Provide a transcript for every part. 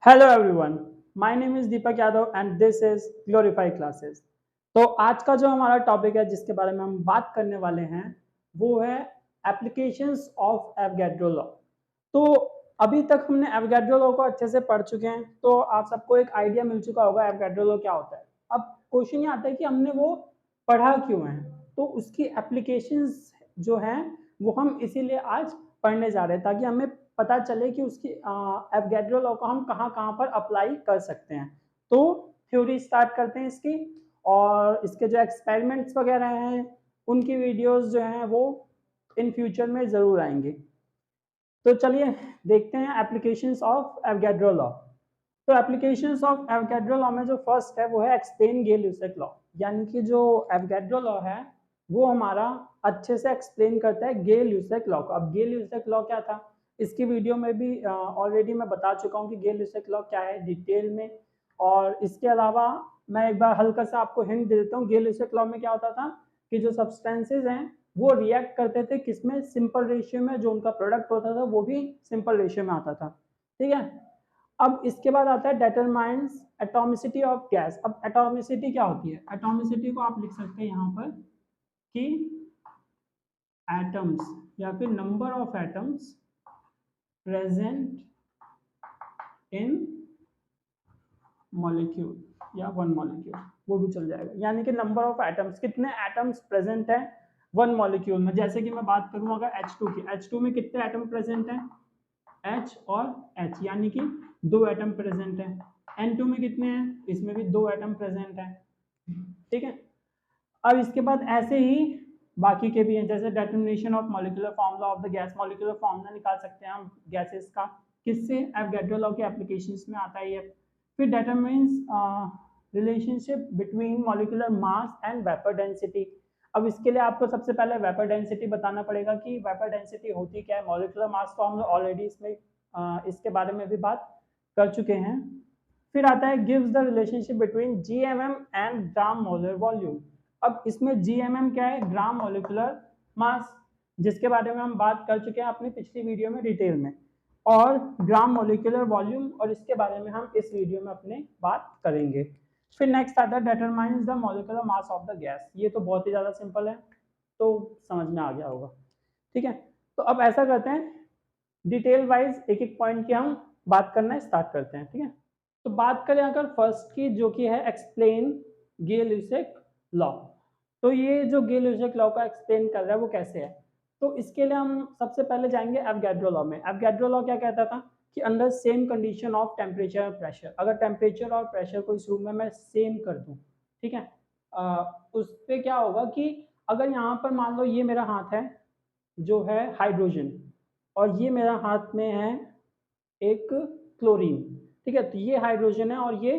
Hello everyone, my name is Deepak Yadav and this is glorify classes. तो आज का जो हमारा टॉपिक है जिसके बारे में हम बात करने वाले हैं वो है एप्लीकेशंस ऑफ एवोगैड्रो लॉ। तो अभी तक हमने एवोगैड्रो लॉ को अच्छे से पढ़ चुके हैं, तो आप सबको एक आइडिया मिल चुका होगा एवोगैड्रो लॉ क्या होता है। अब क्वेश्चन ये आता है कि हमने वो पढ़ा क्यों है, तो उसकी एप्लीकेशंस जो हैं वो हम इसीलिए आज पढ़ने जा रहे हैं ताकि हमें पता चले कि उसकी एवोगैड्रो लॉ को हम कहाँ-कहाँ पर अप्लाई कर सकते हैं। तो थ्योरी स्टार्ट करते हैं इसकी, और इसके जो एक्सपेरिमेंट्स वगैरह हैं उनकी वीडियोस जो हैं वो इन फ्यूचर में ज़रूर आएंगे। तो चलिए देखते हैं एप्लीकेशंस ऑफ एवोगैड्रो लॉ। तो एप्लीकेशंस ऑफ एवोगैड्रो लॉ में जो फर्स्ट है वो है एक्सप्लेन गे-लुसेक लॉ, यानी कि जो एवोगैड्रो लॉ है वो हमारा अच्छे से एक्सप्लेन करता है गे-लुसेक लॉ को। अब गे-लुसेक लॉ क्या था, इसकी वीडियो में भी ऑलरेडी मैं बता चुका हूँ कि गे-लुसेक लॉ क्या है डिटेल में। और इसके अलावा मैं एक बार हल्का सा आपको हिंट दे देता हूँ। गे-लुसेक लॉ में क्या होता था कि जो सब्सटेंसेज हैं वो रिएक्ट करते थे किसमें, सिंपल रेशियो में। जो उनका प्रोडक्ट होता था वो भी सिंपल रेशियो में आता था, ठीक है। अब इसके बाद आता है डेटरमाइंस एटॉमिसिटी ऑफ गैस। अब एटॉमिसिटी क्या होती है, एटॉमिसिटी को आप लिख सकते हैं यहाँ पर कि एटम्स या फिर number of atoms present in molecule या वन मॉलिक्यूल, वो भी चल जाएगा। यानी कि नंबर ऑफ एटम्स, कितने एटम्स प्रेजेंट है वन मॉलिक्यूल में। जैसे कि मैं बात करूँ अगर H2 की, H2 में कितने एटम प्रेजेंट है, H और H, यानी कि दो एटम प्रेजेंट है। N2 में कितने हैं, इसमें भी दो एटम प्रेजेंट है, ठीक है। अब इसके बाद ऐसे ही बाकी के भी हैं, जैसे determination of molecular formula of the gas. Molecular formula निकाल सकते हैं हम गैसेस का, किससे, एवोगैड्रो लॉ के एप्लीकेशंस में आता है ये। फिर determines relationship between molecular mass and vapour density. अब इसके लिए आपको सबसे पहले वेपर डेंसिटी बताना पड़ेगा कि वेपर डेंसिटी होती क्या है। मॉलिक्यूलर मास तो हम लोग ऑलरेडी इसमें इसके बारे में भी बात कर चुके हैं। फिर आता है gives the relationship between GMM and gram molar volume. अब इसमें जीएमएम क्या है, ग्राम मोलिकुलर मास, जिसके बारे में हम बात कर चुके हैं अपनी पिछली वीडियो में डिटेल में। और ग्राम मोलिकुलर वॉल्यूम, और इसके बारे में हम इस वीडियो में अपने बात करेंगे। फिर नेक्स्ट आता है determines the molecular mass of the gas. ये तो बहुत ही ज़्यादा सिंपल है, तो समझ में आ गया होगा, ठीक है। तो अब ऐसा करते हैं, डिटेल वाइज एक एक पॉइंट की हम बात करना स्टार्ट करते हैं, ठीक है। तो बात करें अगर फर्स्ट की, जो कि है एक्सप्लेन गे-लुसेक लॉ। तो ये जो गे-लुसेक लॉ का एक्सप्लेन कर रहा है वो कैसे है, तो इसके लिए हम सबसे पहले जाएंगे एवोगैड्रो लॉ में। एवोगैड्रो लॉ क्या कहता था कि under same condition of temperature और प्रेशर, अगर टेम्परेचर और प्रेशर को इस रूम में मैं सेम कर दूं, ठीक है, उस पर क्या होगा कि अगर यहाँ पर मान लो ये मेरा हाथ है जो है हाइड्रोजन, और ये मेरा हाथ में है एक क्लोरीन, ठीक है। तो ये हाइड्रोजन है और ये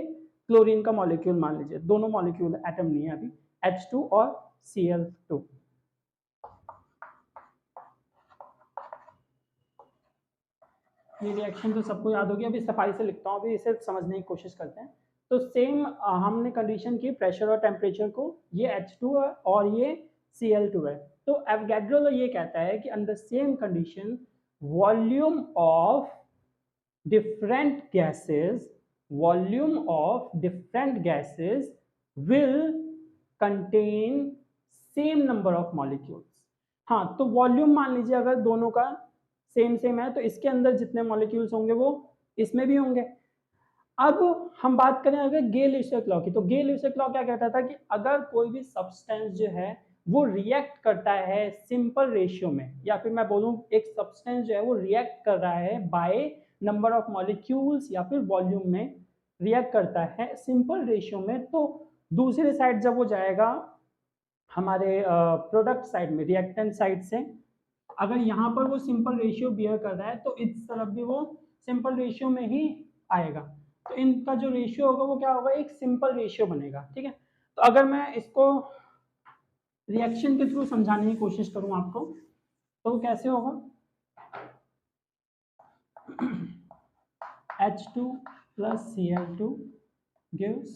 क्लोरीन का मॉलिक्यूल मान लीजिए, दोनों मॉलिक्यूल, एटम नहीं है अभी, H2 और Cl2। ये रिएक्शन तो सबको याद होगी, अभी सफाई से लिखता हूँ, अभी इसे समझने की कोशिश करते हैं। तो सेम हमने कंडीशन की प्रेशर और टेम्परेचर को, ये H2 है और ये Cl2 है। तो एवोगैड्रो लॉ ये कहता है कि under same condition volume of different gases will contain same number of molecules। हाँ, तो वॉल्यूम मान लीजिए अगर दोनों का सेम सेम है तो इसके अंदर जितने मॉलिक्यूल्स होंगे वो इसमें भी होंगे। अब हम बात करें अगर गे-लुसेक लॉ की, तो गे-लुसेक लॉ क्या कहता था कि अगर कोई भी सब्सटेंस जो है वो रिएक्ट करता है सिंपल रेशियो में, या फिर मैं बोलूं एक सब्सटेंस जो है वो रिएक्ट कर रहा है बाय नंबर ऑफ मॉलिक्यूल्स या फिर वॉल्यूम में रिएक्ट करता है सिंपल रेशियो में, तो दूसरी साइड जब वो जाएगा हमारे प्रोडक्ट साइड में, रिएक्टेंट साइड से, अगर यहाँ पर वो सिंपल रेशियो बियर कर रहा है तो इस तरफ भी वो सिंपल रेशियो में ही आएगा। तो इनका जो रेशियो होगा वो क्या होगा, एक सिंपल रेशियो बनेगा, ठीक है। तो अगर मैं इसको रिएक्शन के थ्रू समझाने की कोशिश करूं आपको, तो कैसे होगा, H2 plus Cl2 gives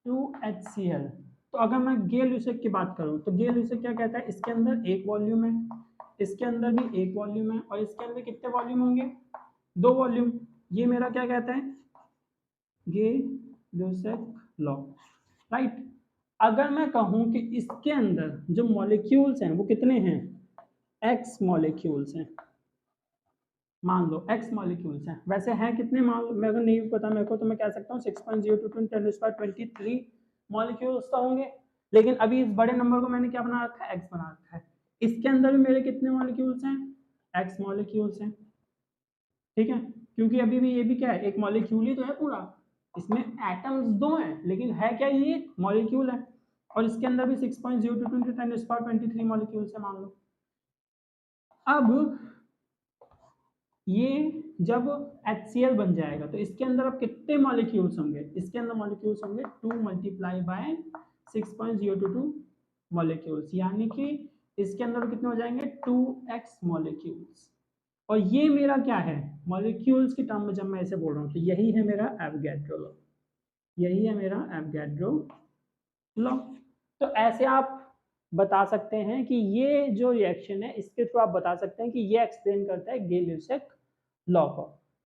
2HCl। तो अगर मैं गे-लुसेक की बात करूं तो गे-लुसेक क्या कहता है, इसके अंदर एक वॉल्यूम है, इसके अंदर भी एक वॉल्यूम है, और इसके अंदर कितने वॉल्यूम होंगे, दो वॉल्यूम। ये मेरा क्या कहता है, गे-लुसेक लॉ, राइट। अगर मैं कहूं कि इसके अंदर जो मॉलिक्यूल्स हैं वो कितने हैं, एक्स मॉलिक्यूल्स हैं, मान लो एक्स मॉलिक्यूल्स हैं, वैसे हैं कितने, मान लो मेरे को नहीं पता मेरे को, तो मैं कह सकता हूँ 6.02 × 10⁻23 मॉलिक्यूल्स तो होंगे। लेकिन अभी इस बड़े नंबर को मैंने क्या बना रखा है, एक्स बना रखा है। इसके अंदर भी मेरे कितने मॉलिक्यूल्स हैं, एक्स मॉलिक्यूल्स हैं, ठीक है। क्योंकि अभी भी ये भी क्या है, एक मॉलिक्यूल ही तो है पूरा, इसमें एटम्स दो हैं लेकिन है क्या, ये एक मॉलिक्यूल है। और इसके अंदर भी 6.02 × 10⁻23 मॉलिक्यूल्स है, मान लो। अब ये जब HCl बन जाएगा तो इसके अंदर अब कितने मॉलिक्यूल्स होंगे, इसके अंदर मॉलिक्यूल्स होंगे 2 × 6.022 मॉलिक्यूल्स, यानी कि इसके अंदर कितने हो जाएंगे 2x मॉलिक्यूल्स। और ये मेरा क्या है, मॉलिक्यूल्स की टर्म में जब मैं ऐसे बोल रहा हूँ तो यही है मेरा एवोगैड्रो लॉ, यही है मेरा एवोगैड्रो लॉ। तो ऐसे आप बता सकते हैं कि ये जो रिएक्शन है इसके थ्रू आप बता सकते हैं कि ये एक्सप्लेन करता है गे-लुसेक लॉ को।